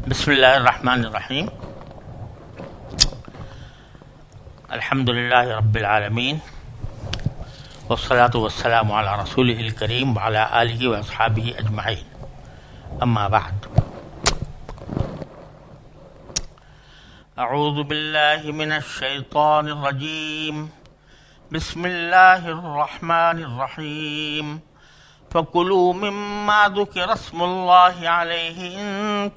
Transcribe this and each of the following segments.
بسم اللہ الرحمن الرحیم الحمد للہ رب العالمین والصلاة والسلام علی رسولہ الکریم وعلی آلہ واصحابہ اجمعین اما بعد اعوذ باللہ من الشیطان الرجیم بسم اللہ الرحمن الرحیم فَكُلُوا مِمَّا ذُكِرَ اسْمُ اللَّهِ عَلَيْهِ إِن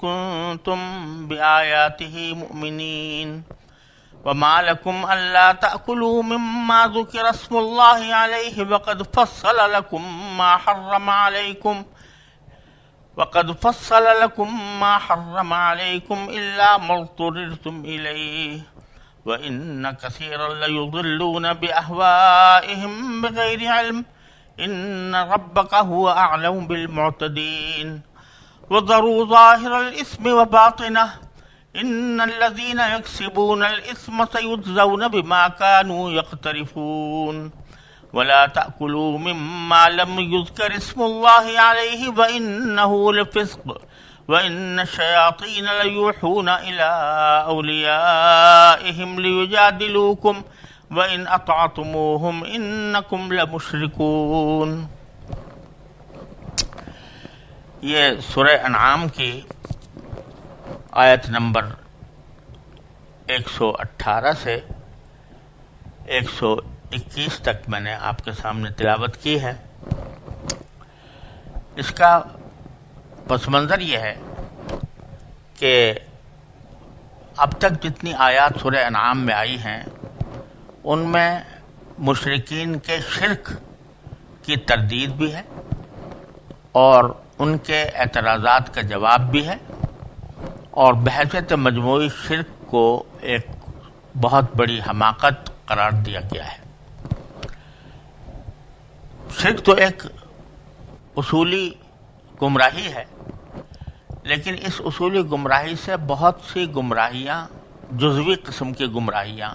كُنتُم بِآيَاتِهِ مُؤْمِنِينَ وَمَا لَكُمْ أَلَّا تَأْكُلُوا مِمَّا ذُكِرَ اسْمُ اللَّهِ عَلَيْهِ وَقَدْ فَصَّلَ لَكُم مَّا حَرَّمَ عَلَيْكُمْ إِلَّا مَا اضْطُرِرْتُمْ إِلَيْهِ وَإِنَّ كَثِيرًا لَيُضِلُّونَ بِأَهْوَائِهِمْ بِغَيْرِ عِلْمٍ إن ربك هو أعلم بالمعتدين وذروا ظاهر الإثم وباطنه إن الذين يكسبون الإثم سيجزون بما كانوا يقترفون ولا تأكلوا مما لم يذكر اسم الله عليه وإنه لفسق وإن الشياطين ليوحون إلى أوليائهم ليجادلوكم وَإِنْ أَطَعْتُمُوهُمْ إِنَّكُمْ لَمُشْرِكُونَ۔ یہ سورہ انعام کی آیت نمبر 118 سے 121 تک میں نے آپ کے سامنے تلاوت کی ہے۔ اس کا پس منظر یہ ہے کہ اب تک جتنی آیات سورہ انعام میں آئی ہیں ان میں مشرکین کے شرک کی تردید بھی ہے اور ان کے اعتراضات کا جواب بھی ہے، اور بحیثیت مجموعی شرک کو ایک بہت بڑی حماقت قرار دیا گیا ہے۔ شرک تو ایک اصولی گمراہی ہے، لیکن اس اصولی گمراہی سے بہت سی گمراہیاں، جزوی قسم کی گمراہیاں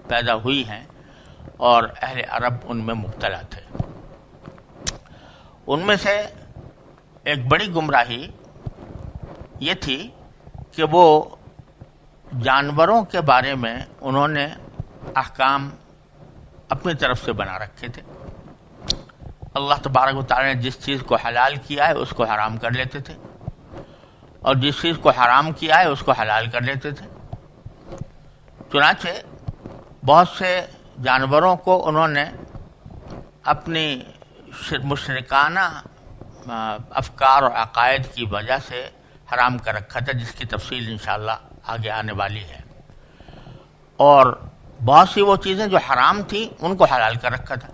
پیدا ہوئی ہیں اور اہل عرب ان میں مبتلا تھے۔ ان میں سے ایک بڑی گمراہی یہ تھی کہ وہ جانوروں کے بارے میں انہوں نے احکام اپنی طرف سے بنا رکھے تھے۔ اللہ تبارک و تعالی نے جس چیز کو حلال کیا ہے اس کو حرام کر لیتے تھے، اور جس چیز کو حرام کیا ہے اس کو حلال کر لیتے تھے۔ چنانچہ بہت سے جانوروں کو انہوں نے اپنی مشرکانہ افکار اور عقائد کی وجہ سے حرام کر رکھا تھا، جس کی تفصیل انشاءاللہ آگے آنے والی ہے، اور بہت سی وہ چیزیں جو حرام تھیں ان کو حلال کر رکھا تھا۔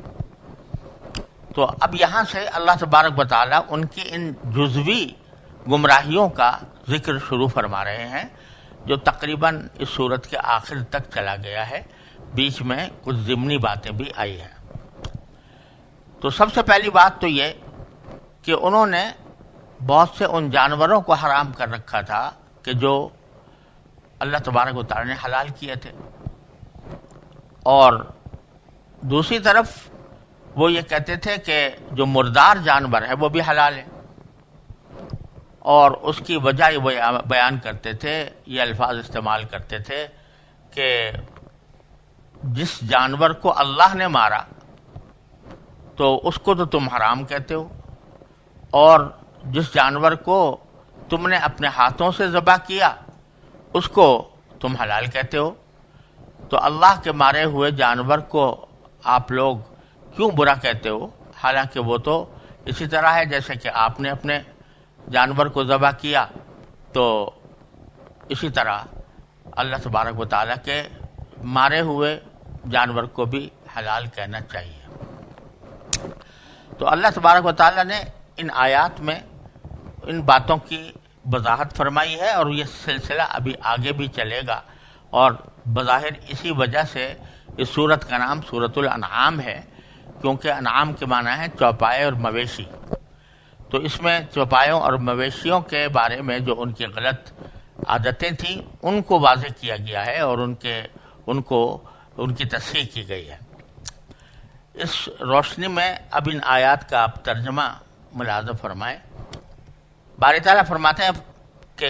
تو اب یہاں سے اللہ تبارک و تعالیٰ ان کی ان جزوی گمراہیوں کا ذکر شروع فرما رہے ہیں، جو تقریباً اس صورت کے آخر تک چلا گیا ہے، بیچ میں کچھ ضمنی باتیں بھی آئی ہیں۔ تو سب سے پہلی بات تو یہ کہ انہوں نے بہت سے ان جانوروں کو حرام کر رکھا تھا کہ جو اللہ تبارک و تعالی نے حلال کیے تھے، اور دوسری طرف وہ یہ کہتے تھے کہ جو مردار جانور ہے وہ بھی حلال ہے، اور اس کی وجہ یہ بیان کرتے تھے، یہ الفاظ استعمال کرتے تھے کہ جس جانور کو اللہ نے مارا تو اس کو تو تم حرام کہتے ہو، اور جس جانور کو تم نے اپنے ہاتھوں سے ذبح کیا اس کو تم حلال کہتے ہو، تو اللہ کے مارے ہوئے جانور کو آپ لوگ کیوں برا کہتے ہو، حالانکہ وہ تو اسی طرح ہے جیسے کہ آپ نے اپنے جانور کو ذبح کیا، تو اسی طرح اللہ تبارک و تعالیٰ کے مارے ہوئے جانور کو بھی حلال کہنا چاہیے۔ تو اللہ تبارک و تعالیٰ نے ان آیات میں ان باتوں کی وضاحت فرمائی ہے، اور یہ سلسلہ ابھی آگے بھی چلے گا، اور بظاہر اسی وجہ سے اس سورت کا نام سورۃ الانعام ہے، کیونکہ انعام کے معنی ہے چوپائے اور مویشی۔ تو اس میں چوپایوں اور مویشیوں کے بارے میں جو ان کی غلط عادتیں تھیں ان کو واضح کیا گیا ہے، اور ان کی تصحیح کی گئی ہے۔ اس روشنی میں اب ان آیات کا آپ ترجمہ ملاحظہ فرمائیں۔ باری تعالیٰ فرماتے ہیں کہ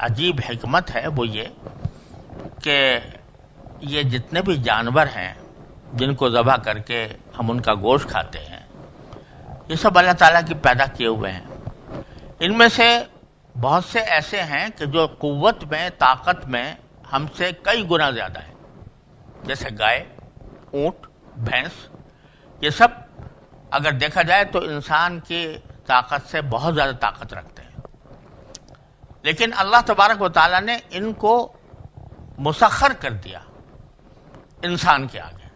عجیب حکمت ہے وہ یہ کہ یہ جتنے بھی جانور ہیں جن کو ذبح کر کے ہم ان کا گوشت کھاتے ہیں، یہ سب اللہ تعالیٰ کی پیدا کیے ہوئے ہیں۔ ان میں سے بہت سے ایسے ہیں کہ جو قوت میں، طاقت میں ہم سے کئی گنا زیادہ ہیں، جیسے گائے، اونٹ، بھینس۔ یہ سب اگر دیکھا جائے تو انسان کی طاقت سے بہت زیادہ طاقت رکھتے ہیں، لیکن اللہ تبارک و تعالیٰ نے ان کو مسخر کر دیا انسان کے آگے۔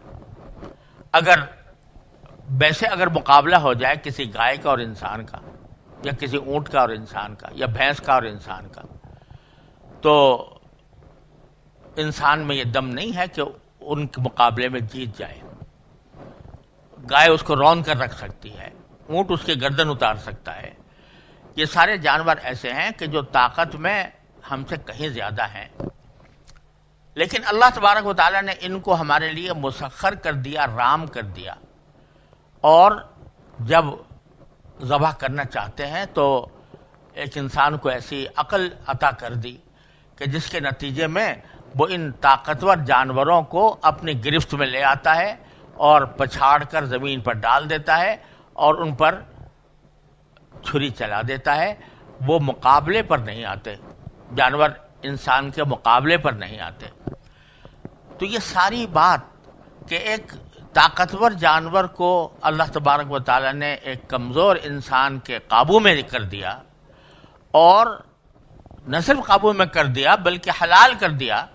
اگر مقابلہ ہو جائے کسی گائے کا اور انسان کا، یا کسی اونٹ کا اور انسان کا، یا بھینس کا اور انسان کا، تو انسان میں یہ دم نہیں ہے کہ ان کے مقابلے میں جیت جائے۔ گائے اس کو رون کر رکھ سکتی ہے، اونٹ اس کے گردن اتار سکتا ہے۔ یہ سارے جانور ایسے ہیں کہ جو طاقت میں ہم سے کہیں زیادہ ہیں، لیکن اللہ تبارک و تعالیٰ نے ان کو ہمارے لیے مسخر کر دیا، رام کر دیا، اور جب ذبح کرنا چاہتے ہیں تو ایک انسان کو ایسی عقل عطا کر دی کہ جس کے نتیجے میں وہ ان طاقتور جانوروں کو اپنی گرفت میں لے آتا ہے اور پچھاڑ کر زمین پر ڈال دیتا ہے اور ان پر چھری چلا دیتا ہے۔ وہ مقابلے پر نہیں آتے، جانور انسان کے مقابلے پر نہیں آتے۔ تو یہ ساری بات کہ ایک طاقتور جانور کو اللہ تبارک و تعالیٰ نے ایک کمزور انسان کے قابو میں کر دیا، اور نہ صرف قابو میں کر دیا بلکہ حلال کر دیا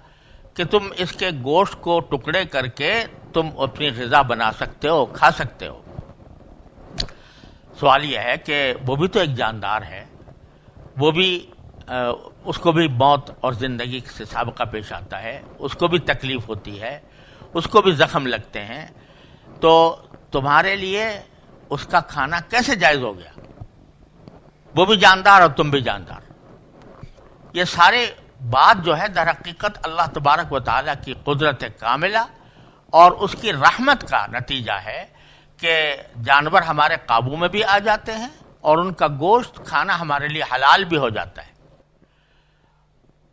کہ تم اس کے گوشت کو ٹکڑے کر کے تم اپنی غذا بنا سکتے ہو، کھا سکتے ہو۔ سوال یہ ہے کہ وہ بھی تو ایک جاندار ہے، وہ بھی اس کو بھی موت اور زندگی سے سابقہ پیش آتا ہے، اس کو بھی تکلیف ہوتی ہے، اس کو بھی زخم لگتے ہیں، تو تمہارے لیے اس کا کھانا کیسے جائز ہو گیا؟ وہ بھی جاندار اور تم بھی جاندار۔ یہ سارے بات جو ہے در حقیقت اللہ تبارک و تعالیٰ کی قدرت کاملہ اور اس کی رحمت کا نتیجہ ہے کہ جانور ہمارے قابو میں بھی آ جاتے ہیں اور ان کا گوشت کھانا ہمارے لیے حلال بھی ہو جاتا ہے۔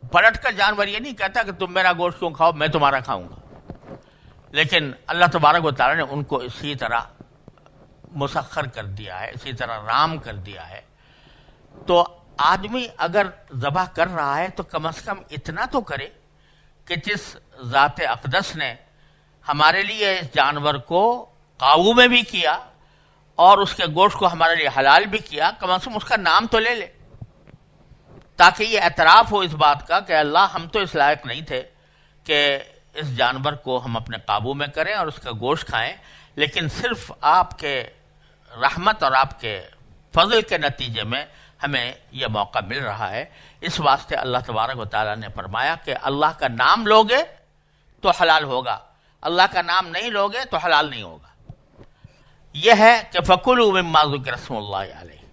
پلٹ کر جانور یہ نہیں کہتا کہ تم میرا گوشت کیوں کھاؤ، میں تمہارا کھاؤں گا، لیکن اللہ تبارک و تعالیٰ نے ان کو اسی طرح مسخر کر دیا ہے، اسی طرح رام کر دیا ہے۔ تو آدمی اگر ذبح کر رہا ہے تو کم از کم اتنا تو کرے کہ جس ذات اقدس نے ہمارے لیے اس جانور کو قابو میں بھی کیا اور اس کے گوشت کو ہمارے لیے حلال بھی کیا، کم از کم اس کا نام تو لے لے، تاکہ یہ اعتراف ہو اس بات کا کہ اللہ ہم تو اس لائق نہیں تھے کہ اس جانور کو ہم اپنے قابو میں کریں اور اس کا گوشت کھائیں، لیکن صرف آپ کے رحمت اور آپ کے فضل کے نتیجے میں ہمیں یہ موقع مل رہا ہے۔ اس واسطے اللہ تبارک و تعالیٰ نے فرمایا کہ اللہ کا نام لوگے تو حلال ہوگا، اللہ کا نام نہیں لوگے تو حلال نہیں ہوگا۔ یہ ہے کہ فَكُلُوا مِمَّا ذُكِرَ اسْمُ اللَّهِ عَلَيْهِ،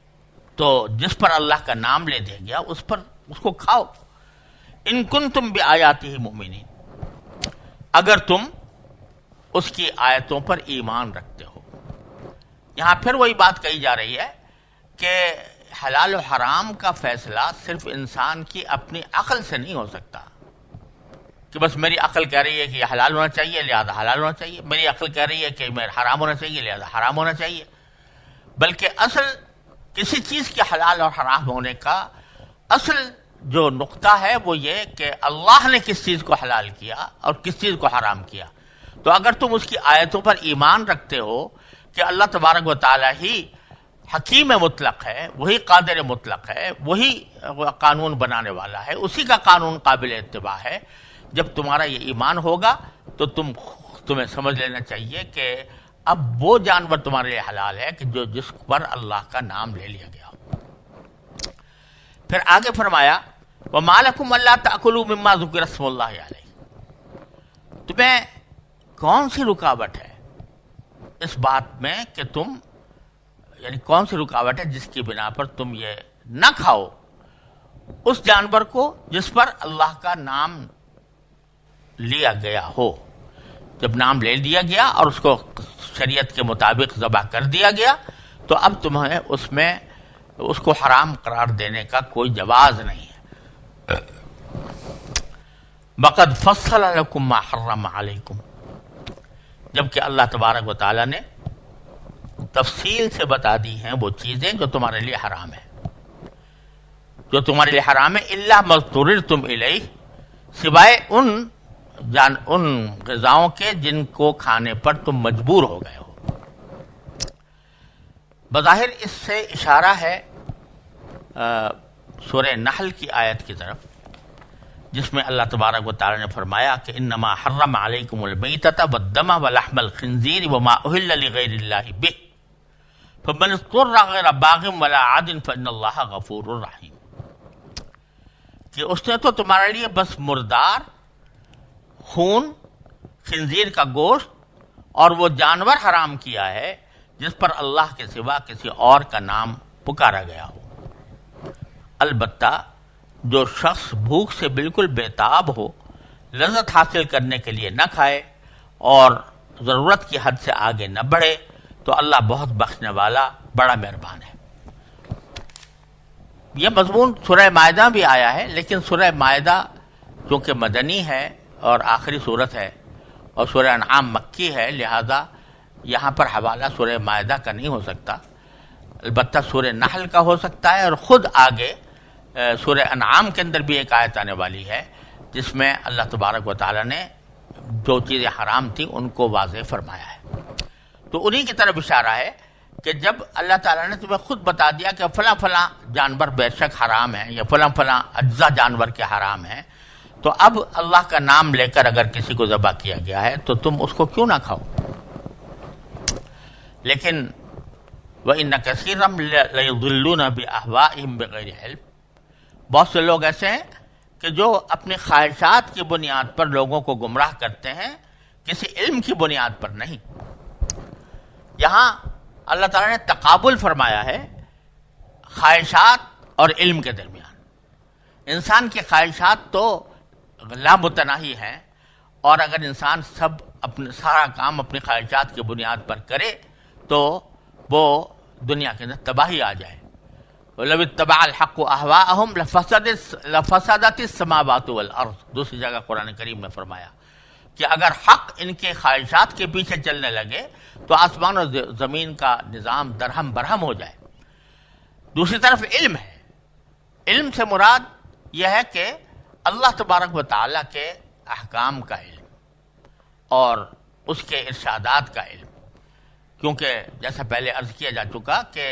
تو جس پر اللہ کا نام لے دیا گیا اس کو کھاؤ۔ ان کنتم بآیاتہ مؤمنین، اگر تم اس کی آیتوں پر ایمان رکھتے ہو۔ یہاں پھر وہی بات کہی جا رہی ہے کہ حلال و حرام کا فیصلہ صرف انسان کی اپنی عقل سے نہیں ہو سکتا کہ بس میری عقل کہہ رہی ہے کہ یہ حلال ہونا چاہیے لہذا حلال ہونا چاہیے، میری عقل کہہ رہی ہے کہ حرام ہونا چاہیے لہذا حرام ہونا چاہیے، بلکہ اصل کسی چیز کے حلال اور حرام ہونے کا اصل جو نقطہ ہے وہ یہ کہ اللہ نے کس چیز کو حلال کیا اور کس چیز کو حرام کیا۔ تو اگر تم اس کی آیتوں پر ایمان رکھتے ہو کہ اللہ تبارک و تعالیٰ ہی حکیم مطلق ہے، وہی قادر مطلق ہے، وہی قانون بنانے والا ہے، اسی کا قانون قابل اتباع ہے، جب تمہارا یہ ایمان ہوگا تو تمہیں سمجھ لینا چاہیے کہ اب وہ جانور تمہارے لیے حلال ہے کہ جس پر اللہ کا نام لے لیا گیا۔ پھر آگے فرمایا وَمَا لَكُمْ أَلَّا تَأْكُلُوا مِمَّا ذُكِرَ اسْمُ اللَّهِ عَلَيْهِ، تمہیں کون سی رکاوٹ ہے اس بات میں کہ تم، یعنی کون سی رکاوٹ ہے جس کی بنا پر تم یہ نہ کھاؤ اس جانور کو جس پر اللہ کا نام لیا گیا ہو۔ جب نام لے دیا گیا اور اس کو شریعت کے مطابق ذبح کر دیا گیا تو اب تمہیں اس کو حرام قرار دینے کا کوئی جواز نہیں ہے۔ وقد فصل لکم ما حرم علیکم، جبکہ اللہ تبارک و تعالیٰ نے تفصیل سے بتا دی ہیں وہ چیزیں جو تمہارے لیے حرام ہیں، جو تمہارے لیے حرام ہے، الا ما اضطررتم الیہ، سوائے ان غذاؤں کے جن کو کھانے پر تم مجبور ہو گئے ہو۔ بظاہر اس سے اشارہ ہے سورہ نحل کی آیت کی طرف، جس میں اللہ تبارک و تعالی نے فرمایا کہ انما حرم علیکم المیتۃ والدم ولحم الخنزیر وما اہل لغیر اللہ بہ فمن اضطر غیر باغ ولا عاد فان اللہ غفور رحیم، کہ اس نے تو تمہارے لیے بس مردار، خون، خنزیر کا گوشت اور وہ جانور حرام کیا ہے جس پر اللہ کے سوا کسی اور کا نام پکارا گیا ہو۔ البتہ جو شخص بھوک سے بالکل بےتاب ہو، لذت حاصل کرنے کے لیے نہ کھائے اور ضرورت کی حد سے آگے نہ بڑھے تو اللہ بہت بخشنے والا، بڑا مہربان ہے۔ یہ مضمون سورہ مائدہ بھی آیا ہے، لیکن سورہ مائدہ چونکہ مدنی ہے اور آخری صورت ہے اور سورہ انعام مکی ہے، لہذا یہاں پر حوالہ سورہ مائدہ کا نہیں ہو سکتا، البتہ سورہ نحل کا ہو سکتا ہے، اور خود آگے سورہ انعام کے اندر بھی ایک آیت آنے والی ہے جس میں اللہ تبارک و تعالیٰ نے جو چیزیں حرام تھیں ان کو واضح فرمایا ہے۔ تو انہی کی طرف اشارہ ہے کہ جب اللہ تعالیٰ نے تمہیں خود بتا دیا کہ فلاں فلاں جانور بے شک حرام ہیں یا فلاں فلاں اجزا جانور کے حرام ہیں، تو اب اللہ کا نام لے کر اگر کسی کو ذبح کیا گیا ہے تو تم اس کو کیوں نہ کھاؤ۔ لیکن وَإِنَّ كَثِيرًا لَيُضِلُّونَ بِأَهْوَائِهِمْ بِغَيْرِ عِلْمٍ، بہت سے لوگ ایسے ہیں کہ جو اپنی خواہشات کی بنیاد پر لوگوں کو گمراہ کرتے ہیں، کسی علم کی بنیاد پر نہیں۔ یہاں اللہ تعالیٰ نے تقابل فرمایا ہے خواہشات اور علم کے درمیان۔ انسان کی خواہشات تو لامتناہی ہیں، اور اگر انسان سارا کام اپنی خواہشات کی بنیاد پر کرے تو وہ دنیا کے اندر تباہی آ جائے۔ وَلَوِ اتَّبَعَ الْحَقُّ أَهْوَاءَهُمْ لَفَسَدَتِ السَّمَاوَاتُ وَالْأَرْضُ، دوسری جگہ قرآن کریم میں فرمایا کہ اگر حق ان کے خواہشات کے پیچھے چلنے لگے تو آسمان اور زمین کا نظام درہم برہم ہو جائے۔ دوسری طرف علم ہے، علم سے مراد یہ ہے کہ اللہ تبارک و تعالیٰ کے احکام کا علم اور اس کے ارشادات کا علم، کیونکہ جیسا پہلے عرض کیا جا چکا کہ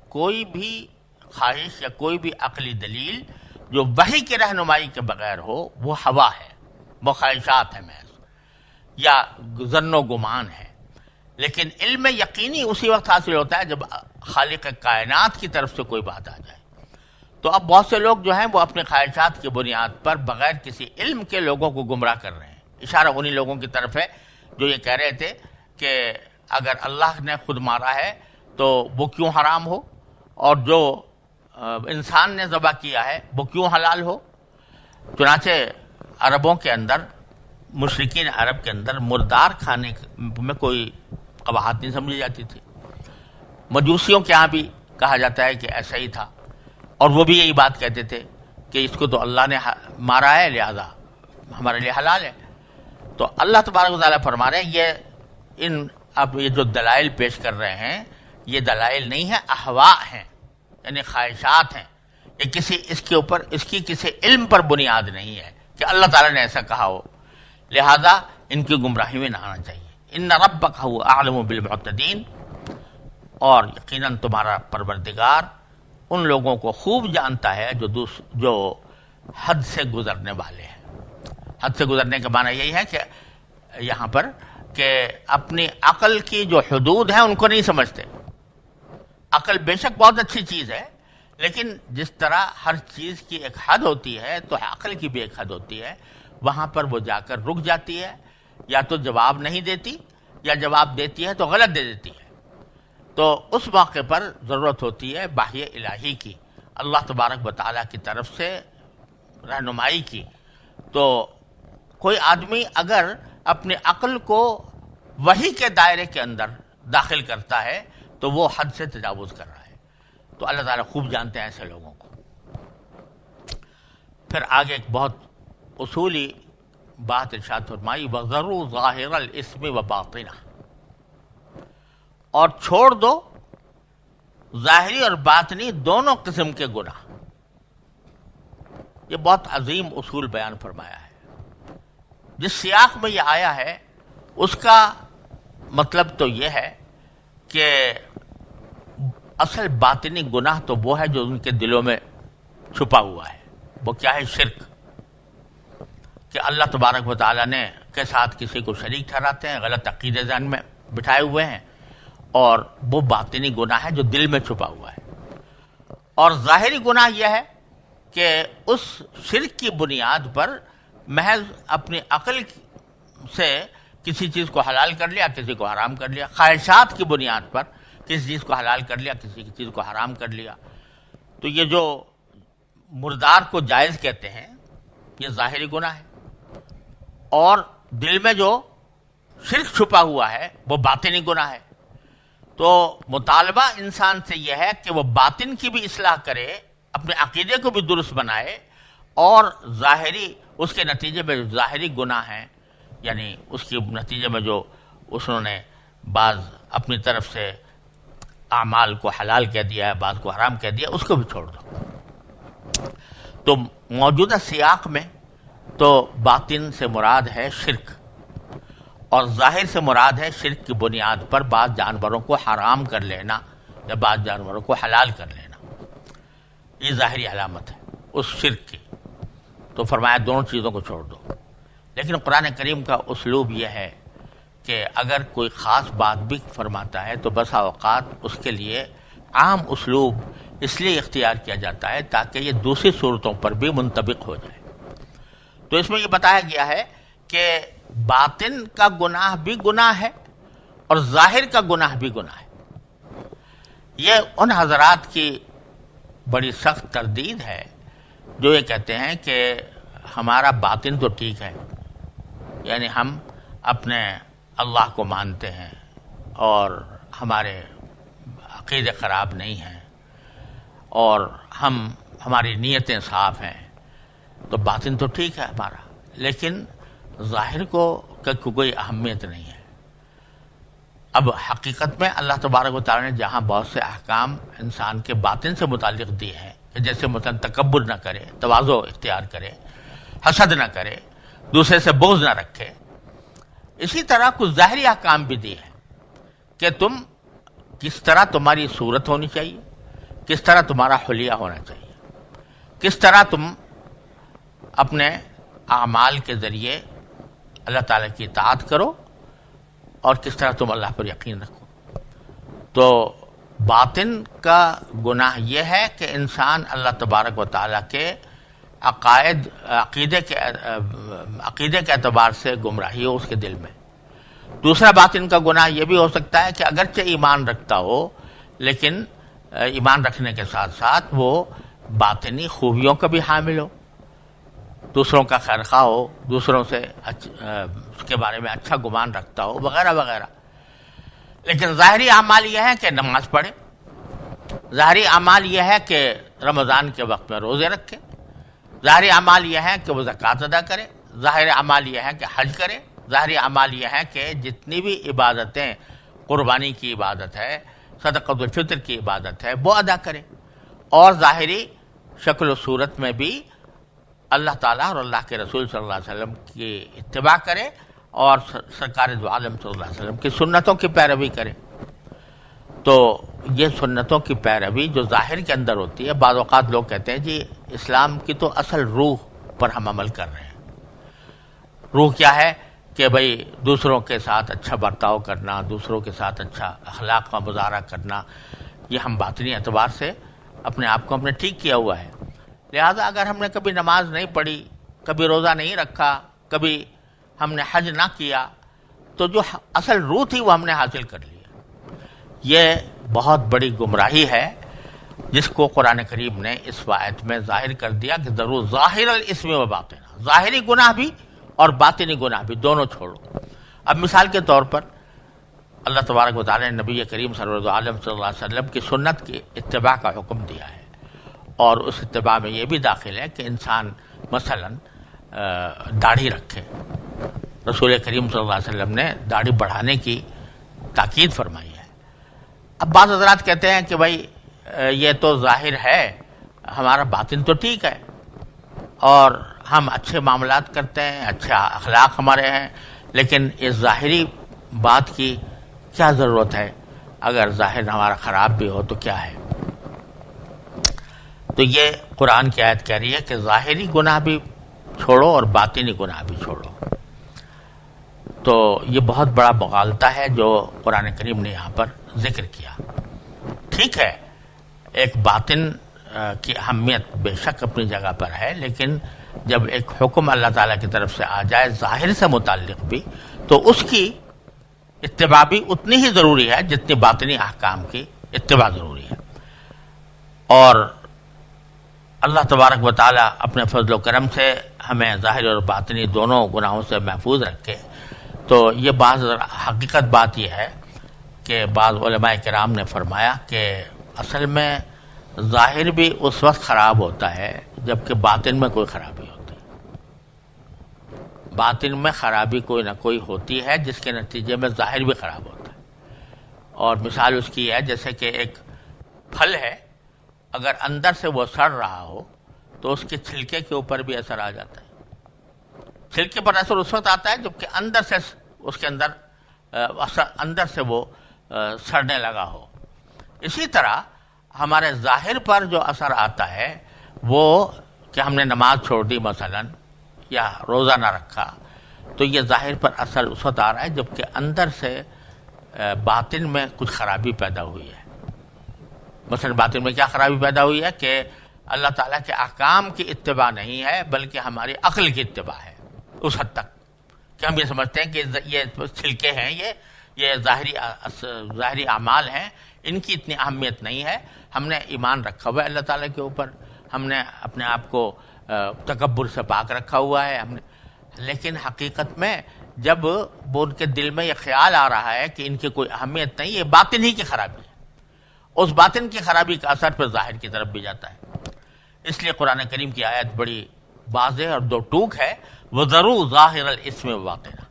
کوئی بھی خواہش یا کوئی بھی عقلی دلیل جو وحی کی رہنمائی کے بغیر ہو وہ ہوا ہے، وہ خواہشات ہیں محض، یا ظن و گمان ہے۔ لیکن علم یقینی اسی وقت حاصل ہوتا ہے جب خالق کائنات کی طرف سے کوئی بات آ جائے۔ تو اب بہت سے لوگ جو ہیں وہ اپنی خواہشات کی بنیاد پر بغیر کسی علم کے لوگوں کو گمراہ کر رہے ہیں۔ اشارہ انہی لوگوں کی طرف ہے جو یہ کہہ رہے تھے کہ اگر اللہ نے خود مارا ہے تو وہ کیوں حرام ہو، اور جو انسان نے ذبح کیا ہے وہ کیوں حلال ہو۔ چنانچہ عربوں کے اندر، مشرکین عرب کے اندر مردار کھانے میں کوئی قباحت نہیں سمجھی جاتی تھی۔ مجوسیوں کے ہاں بھی کہا جاتا ہے کہ ایسا ہی تھا، اور وہ بھی یہی بات کہتے تھے کہ اس کو تو اللہ نے مارا ہے لہذا ہمارے لیے حلال ہے۔ تو اللہ تبارک و تعالیٰ فرما رہے ہیں اب یہ جو دلائل پیش کر رہے ہیں یہ دلائل نہیں ہیں، احواء ہیں، یعنی خواہشات ہیں، یہ اس کی کسی علم پر بنیاد نہیں ہے کہ اللہ تعالیٰ نے ایسا کہا ہو، لہذا ان کی گمراہی میں نہ آنا چاہیے۔ ان ربک هو اعلم بالمعتدین، اور یقیناً تمہارا پروردگار ان لوگوں کو خوب جانتا ہے جو حد سے گزرنے والے ہیں۔ حد سے گزرنے کا معنی یہی ہے کہ یہاں پر کہ اپنی عقل کی جو حدود ہیں ان کو نہیں سمجھتے۔ عقل بے شک بہت اچھی چیز ہے، لیکن جس طرح ہر چیز کی ایک حد ہوتی ہے تو عقل کی بھی ایک حد ہوتی ہے، وہاں پر وہ جا کر رک جاتی ہے، یا تو جواب نہیں دیتی یا جواب دیتی ہے تو غلط دے دیتی ہے۔ تو اس موقع پر ضرورت ہوتی ہے وحی الہی کی، اللہ تبارک و تعالیٰ کی طرف سے رہنمائی کی۔ تو کوئی آدمی اگر اپنی عقل کو وحی کے دائرے کے اندر داخل کرتا ہے تو وہ حد سے تجاوز کر رہا ہے۔ تو اللہ تعالیٰ خوب جانتے ہیں ایسے لوگوں کو۔ پھر آگے ایک بہت اصولی بات ارشاد فرمائی، وَذَرُوا ظَاهِرَ الْإِثْمِ وَبَاطِنَهُ، اور چھوڑ دو ظاہری اور باطنی دونوں قسم کے گناہ۔ یہ بہت عظیم اصول بیان فرمایا ہے۔ جس سیاق میں یہ آیا ہے اس کا مطلب تو یہ ہے کہ اصل باطنی گناہ تو وہ ہے جو ان کے دلوں میں چھپا ہوا ہے۔ وہ کیا ہے؟ شرک، کہ اللہ تبارک و تعالیٰ نے کے ساتھ کسی کو شریک ٹھہراتے ہیں، غلط عقیدے ذہن میں بٹھائے ہوئے ہیں، اور وہ باطنی گناہ ہے جو دل میں چھپا ہوا ہے۔ اور ظاہری گناہ یہ ہے کہ اس شرک کی بنیاد پر محض اپنی عقل سے کسی چیز کو حلال کر لیا، کسی کو حرام کر لیا، خواہشات کی بنیاد پر کسی چیز کو حلال کر لیا، کسی چیز کو حرام کر لیا۔ تو یہ جو مردار کو جائز کہتے ہیں یہ ظاہری گناہ ہے، اور دل میں جو شرک چھپا ہوا ہے وہ باطنی گناہ ہے۔ تو مطالبہ انسان سے یہ ہے کہ وہ باطن کی بھی اصلاح کرے، اپنے عقیدے کو بھی درست بنائے، اور ظاہری اس کے نتیجے میں ظاہری گناہ ہیں، یعنی اس کے نتیجے میں جو انہوں نے بعض اپنی طرف سے اعمال کو حلال کہہ دیا ہے، بعض کو حرام کہہ دیا، اس کو بھی چھوڑ دو۔ تو موجودہ سیاق میں تو باطن سے مراد ہے شرک، اور ظاہر سے مراد ہے شرک کی بنیاد پر بعض جانوروں کو حرام کر لینا یا بعض جانوروں کو حلال کر لینا۔ یہ ظاہری علامت ہے اس شرک کی۔ تو فرمایا دونوں چیزوں کو چھوڑ دو۔ لیکن قرآن کریم کا اسلوب یہ ہے کہ اگر کوئی خاص بات بھی فرماتا ہے تو بسا اوقات اس کے لیے عام اسلوب اس لیے اختیار کیا جاتا ہے تاکہ یہ دوسری صورتوں پر بھی منطبق ہو جائے۔ تو اس میں یہ بتایا گیا ہے کہ باطن کا گناہ بھی گناہ ہے اور ظاہر کا گناہ بھی گناہ ہے۔ یہ ان حضرات کی بڑی سخت تردید ہے جو یہ کہتے ہیں کہ ہمارا باطن تو ٹھیک ہے، یعنی ہم اپنے اللہ کو مانتے ہیں اور ہمارے عقیدے خراب نہیں ہیں اور ہماری نیتیں صاف ہیں، تو باطن تو ٹھیک ہے ہمارا، لیکن ظاہر کو کوئی اہمیت نہیں ہے۔ اب حقیقت میں اللہ تبارک و تعالیٰ نے جہاں بہت سے احکام انسان کے باطن سے متعلق دیے ہیں کہ جیسے مثلا تکبر نہ کرے، تواضع اختیار کرے، حسد نہ کرے، دوسرے سے بغض نہ رکھے، اسی طرح کچھ ظاہری احکام بھی دیے ہیں کہ تم کس طرح تمہاری صورت ہونی چاہیے، کس طرح تمہارا حلیہ ہونا چاہیے، کس طرح تم اپنے اعمال کے ذریعے اللہ تعالیٰ کی اطاعت کرو اور کس طرح تم اللہ پر یقین رکھو۔ تو باطن کا گناہ یہ ہے کہ انسان اللہ تبارک و تعالیٰ کے عقیدے کے اعتبار سے گمراہی ہو اس کے دل میں۔ دوسرا باطن کا گناہ یہ بھی ہو سکتا ہے کہ اگرچہ ایمان رکھتا ہو لیکن ایمان رکھنے کے ساتھ ساتھ وہ باطنی خوبیوں کا بھی حامل ہو، دوسروں کا خیر خواہ ہو، دوسروں سے اس کے بارے میں اچھا گمان رکھتا ہو، وغیرہ وغیرہ۔ لیکن ظاہری اعمال یہ ہے کہ نماز پڑھے، ظاہری اعمال یہ ہے کہ رمضان کے وقت میں روزے رکھے، ظاہری اعمال یہ ہے کہ وہ زکوٰۃ ادا کرے، ظاہری اعمال یہ ہے کہ حج کرے، ظاہری اعمال یہ ہے کہ جتنی بھی عبادتیں، قربانی کی عبادت ہے، صدقۃ الفطر کی عبادت ہے، وہ ادا کرے، اور ظاہری شکل و صورت میں بھی اللہ تعالیٰ اور اللہ کے رسول صلی اللہ علیہ وسلم کی اتباع کرے اور سرکار دو عالم صلی اللہ علیہ وسلم کی سنتوں کی پیروی کرے۔ تو یہ سنتوں کی پیروی جو ظاہر کے اندر ہوتی ہے، بعض اوقات لوگ کہتے ہیں جی اسلام کی تو اصل روح پر ہم عمل کر رہے ہیں۔ روح کیا ہے؟ کہ بھئی دوسروں کے ساتھ اچھا برتاؤ کرنا، دوسروں کے ساتھ اچھا اخلاق کا مظاہرہ کرنا، یہ ہم باطنی اعتبار سے اپنے آپ کو ہم نے ٹھیک کیا ہوا ہے۔ لہذا اگر ہم نے کبھی نماز نہیں پڑھی، کبھی روزہ نہیں رکھا، کبھی ہم نے حج نہ کیا، تو جو اصل روح تھی وہ ہم نے حاصل کر لی۔ یہ بہت بڑی گمراہی ہے جس کو قرآن کریم نے اس آیت میں ظاہر کر دیا کہ ضرور ظاہر الاسم و باطن، ظاہری گناہ بھی اور باطنی گناہ بھی دونوں چھوڑو۔ اب مثال کے طور پر اللہ تبارک و تعالیٰ نے نبی کریم صلی اللہ علیہ وسلم کی سنت کی اتباع کا حکم دیا ہے، اور اس اتباع میں یہ بھی داخل ہے کہ انسان مثلا داڑھی رکھے. رسول کریم صلی اللہ علیہ وسلم نے داڑھی بڑھانے کی تاکید فرمائی ہے. اب بعض حضرات کہتے ہیں کہ بھائی یہ تو ظاہر ہے، ہمارا باطن تو ٹھیک ہے اور ہم اچھے معاملات کرتے ہیں، اچھا اخلاق ہمارے ہیں، لیکن اس ظاہری بات کی کیا ضرورت ہے؟ اگر ظاہر ہمارا خراب بھی ہو تو کیا ہے؟ تو یہ قرآن کی آیت کہہ رہی ہے کہ ظاہری گناہ بھی چھوڑو اور باطنی گناہ بھی چھوڑو. تو یہ بہت بڑا مغالطہ ہے جو قرآن کریم نے یہاں پر ذکر کیا. ٹھیک ہے، ایک باطن کی اہمیت بے شک اپنی جگہ پر ہے، لیکن جب ایک حکم اللہ تعالیٰ کی طرف سے آ جائے ظاہر سے متعلق بھی، تو اس کی اتباع بھی اتنی ہی ضروری ہے جتنی باطنی احکام کی اتباع ضروری ہے. اور اللہ تبارک و تعالیٰ اپنے فضل و کرم سے ہمیں ظاہر اور باطنی دونوں گناہوں سے محفوظ رکھے. تو یہ بعض حقیقت بات یہ ہے کہ بعض علماء کرام نے فرمایا کہ اصل میں ظاہر بھی اس وقت خراب ہوتا ہے جبکہ باطن میں کوئی خرابی ہوتی ہے. باطن میں خرابی کوئی نہ کوئی ہوتی ہے جس کے نتیجے میں ظاہر بھی خراب ہوتا ہے. اور مثال اس کی ہے جیسے کہ ایک پھل ہے، اگر اندر سے وہ سڑ رہا ہو تو اس کے چھلکے کے اوپر بھی اثر آ جاتا ہے. چھلکے پر اثر اس وقت آتا ہے جبکہ اندر سے اس کے اندر سے وہ سڑنے لگا ہو. اسی طرح ہمارے ظاہر پر جو اثر آتا ہے وہ کہ ہم نے نماز چھوڑ دی مثلا یا روزہ نہ رکھا، تو یہ ظاہر پر اثر اس وقت آ رہا ہے جبکہ اندر سے باطن میں کچھ خرابی پیدا ہوئی ہے. مثلا باطن میں کیا خرابی پیدا ہوئی ہے کہ اللہ تعالیٰ کے احکام کی اتباع نہیں ہے بلکہ ہماری عقل کی اتباع ہے. اس حد تک کہ ہم یہ سمجھتے ہیں کہ یہ چھلکے ہیں، یہ ظاہری اعمال ہیں، ان کی اتنی اہمیت نہیں ہے. ہم نے ایمان رکھا ہوا ہے اللہ تعالیٰ کے اوپر، ہم نے اپنے آپ کو تکبر سے پاک رکھا ہوا ہے، لیکن حقیقت میں جب وہ ان کے دل میں یہ خیال آ رہا ہے کہ ان کی کوئی اہمیت نہیں، یہ باطن ہی کی خرابی ہے. اس باطن کی خرابی کا اثر پھر ظاہر کی طرف بھی جاتا ہے. اس لیے قرآن کریم کی آیت بڑی واضح اور دو ٹوک ہے، وَذَرُوا ظَاهِرَ الْإِثْمِ وَبَاطِنَهُ.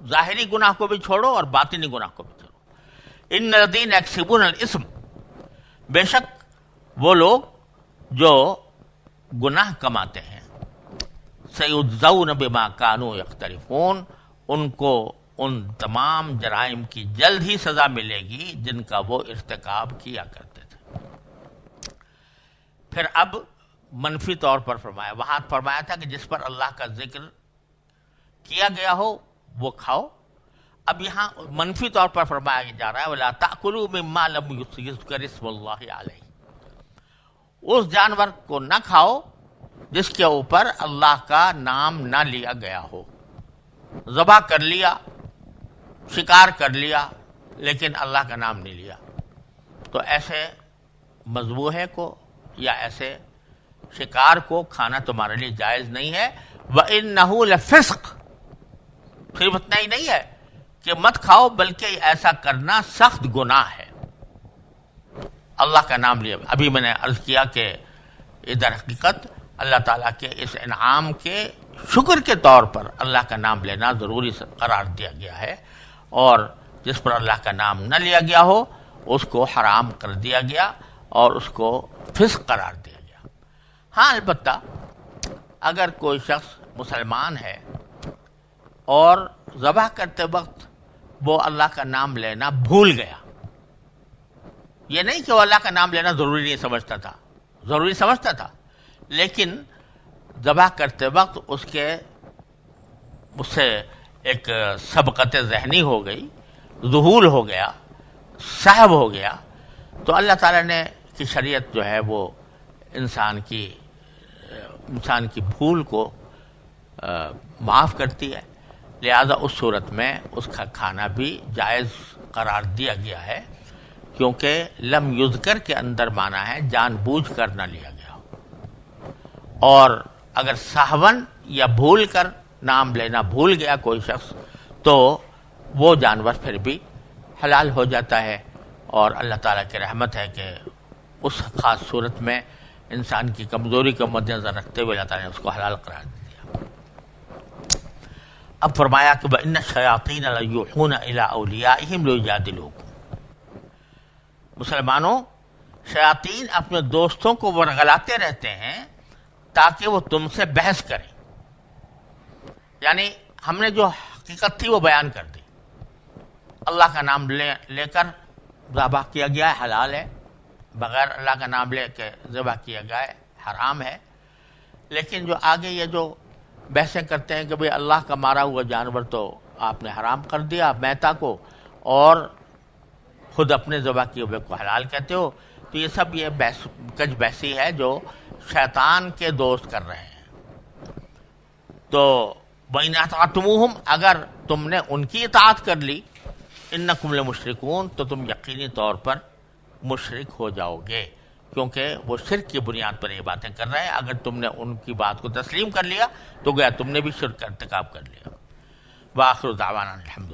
ظاہری گناہ کو بھی چھوڑو اور باطنی گناہ کو بھی چھوڑو. ان الذین یکسبون الاسم، بے شک وہ لوگ جو گناہ کماتے ہیں، سیجزون بما کانوا یقترفون، ان کو ان تمام جرائم کی جلد ہی سزا ملے گی جن کا وہ ارتکاب کیا کرتے تھے. پھر اب منفی طور پر فرمایا، وہاں فرمایا تھا کہ جس پر اللہ کا ذکر کیا گیا ہو وہ کھاؤ. اب یہاں منفی طور پر فرمایا جا رہا ہے وَلَا تَأْكُلُوا مِمَّا لَمْ يُذْكَرِ اسْمُ اللَّهِ عَلَيْهِ. اس جانور کو نہ کھاؤ جس کے اوپر اللہ کا نام نہ لیا گیا ہو. ذبح کر لیا، شکار کر لیا، لیکن اللہ کا نام نہیں لیا، تو ایسے مذبوحے کو یا ایسے شکار کو کھانا تمہارے لیے جائز نہیں ہے. وَإِنَّهُ لَفِسْقٌ، صرف اتنا ہی نہیں ہے کہ مت کھاؤ بلکہ ایسا کرنا سخت گناہ ہے. اللہ کا نام لیا. ابھی میں نے عرض کیا کہ ادھر حقیقت اللہ تعالیٰ کے اس انعام کے شکر کے طور پر اللہ کا نام لینا ضروری قرار دیا گیا ہے، اور جس پر اللہ کا نام نہ لیا گیا ہو اس کو حرام کر دیا گیا اور اس کو فسق قرار دیا گیا. ہاں البتہ اگر کوئی شخص مسلمان ہے اور ذبح کرتے وقت وہ اللہ کا نام لینا بھول گیا، یہ نہیں کہ وہ اللہ کا نام لینا ضروری نہیں سمجھتا تھا، ضروری سمجھتا تھا، لیکن ذبح کرتے وقت اس سے ایک سبقت ذہنی ہو گئی، ذہول ہو گیا، سہو ہو گیا، تو اللہ تعالیٰ نے کی شریعت جو ہے وہ انسان کی بھول کو معاف کرتی ہے. لہذا اس صورت میں اس کا کھانا بھی جائز قرار دیا گیا ہے، کیونکہ لم یذکر کے اندر معنی ہے جان بوجھ کر نہ لیا گیا ہو. اور اگر سہون یا بھول کر نام لینا بھول گیا کوئی شخص تو وہ جانور پھر بھی حلال ہو جاتا ہے. اور اللہ تعالیٰ کی رحمت ہے کہ اس خاص صورت میں انسان کی کمزوری کو مد نظر رکھتے ہوئے اللہ تعالیٰ نے اس کو حلال قرار دیا۔ اب فرمایا کہ وَإِنَّ الشَّيَاطِينَ لَيُوحُونَ إِلَىٰ أَوْلِيَائِهِمْ لِيُجَادِلُوكُمْ، مسلمانوں شیاطین اپنے دوستوں کو ورغلاتے رہتے ہیں تاکہ وہ تم سے بحث کریں، یعنی ہم نے جو حقیقت تھی وہ بیان کر دی، اللہ کا نام لے کر ذبح کیا گیا ہے حلال ہے، بغیر اللہ کا نام لے کے ذبح کیا گیا ہے حرام ہے، لیکن جو آگے یہ جو بحثیں کرتے ہیں کہ بھئی اللہ کا مارا ہوا جانور تو آپ نے حرام کر دیا میتا کو، اور خود اپنے ذبح کیے ہوئے کو حلال کہتے ہو، تو یہ سب یہ کج بحثی ہے جو شیطان کے دوست کر رہے ہیں۔ تو وَإِنْ أَطَعْتُمُوهُمْ، اگر تم نے ان کی اطاعت کر لی، إِنَّكُمْ لَمُشْرِكُونَ، تو تم یقینی طور پر مشرک ہو جاؤ گے، کیونکہ وہ شرک کی بنیاد پر یہ باتیں کر رہے ہیں۔ اگر تم نے ان کی بات کو تسلیم کر لیا تو گیا تم نے بھی شرک کا ارتکاب کر لیا۔ وآخر دعوانا الحمد